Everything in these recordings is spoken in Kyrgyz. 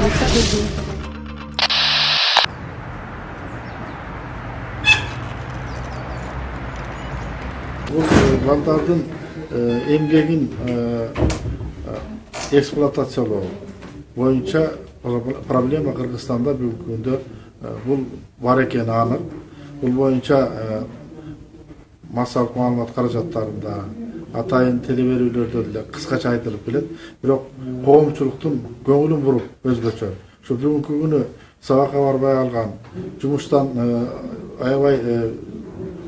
Бул балдардын эмгегин эксплуатациялоо боюнча проблема Кыргызстанда бүгүнкү күндө бул бар экени анык. Бул боюнча массалык маалымат каражаттарында, атайын телеберүүлөрдө деле кыскача айтылып келет. Бирок коомчулуктун көңүлүн буруп өзгөчө. Ушу бүгүнкү күнү сабакка барбай калган, жумуштан аябай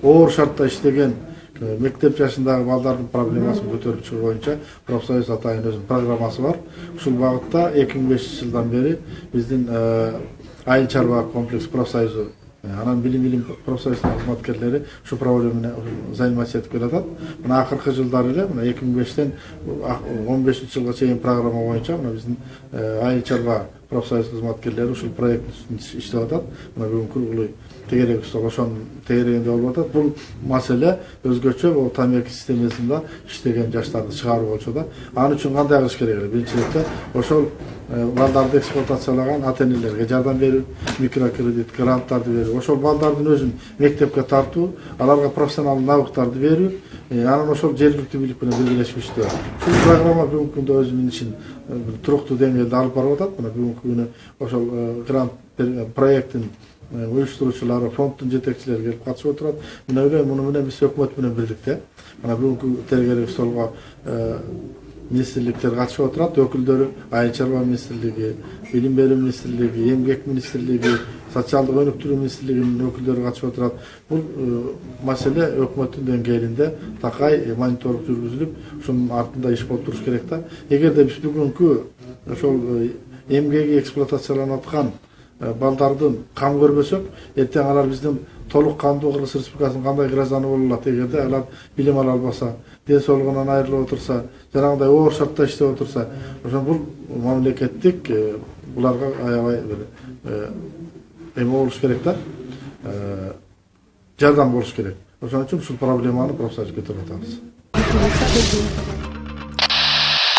оор шартта иштеген мектеп жашындагы балдардын проблемасын көтөрүп чыгуу боюнча профсоюз атайын өзүнүн программасы бар. Ушул багытта 2005-жылдан бери биздин айыл чарба комплекс профсоюзу, анан билим профсоюздун кызматкерлери ушу проблема менен заниматься этип келатат. Мына акыркы жылдары эле, мына 2005-тен 15-жылга чейин программа боюнча мына биздин айыл чарба профсоюз кызматкерлери ушул проекттин үстүндө иштеп атат. Мына бүгүнкү тегерек стол ошонун тегерегинде болуп атат. Бул маселе өзгөчө бул тамеки системасында иштеген жаштарды чыгаруу болчу да. Аны үчүн кандай кылыш керек эле? Биринчи четте ошол балдарды эксплуатациялаган ата-энелерге жардам берүү, микрокредит, гранттарды берүү, ошол балдардын өзүн мектепке тартуу, аларга профессионалдык навыктарды берүү, анан ошол жергиликтүү бийлик менен биргелешип иштөө. Ушул программа бүгүнкү күндө өзүнүн ишин туруктуу деңгээлде алып барып атат. Мына бүгүнкү күнү ошол грант проекттин уюштуруучулары, фонддун жетекчилери келип катышып отурат. Мен ойлойм, муну менен биз өкмөт менен бирдикте мына бүгүнкү тегерек столго министрликтер катышып отурат, өкүлдөрү айыл чарба министрлиги, билим берүү министрлиги, эмгек министрлиги, социалдык өнүктүрүү министрлигинин өкүлдөрү катышып отурат. Бул маселе өкмөттүн деңгээлинде такай мониторинг жүргүзүлүп, ушунун артында иш болуп туруш керек да. Эгерде биз бүгүнкү ошол эмгеги эксплуатацияланып аткан балдардын кам көрбөсөк, эртең алар биздин толук кандуу Кыргыз Республикасынын кандай гражданы боло алат? Эгерде алар билим ала албаса, ден соолугунан айрылып отурса, жанагындай оор шартта иштеп отурса, ошон бул мамлекеттик буларга аябай бир эме болуш керек да, жардам болуш керек. Ошон үчүн ушул проблеманы профсоюз көтөрүп атабыз.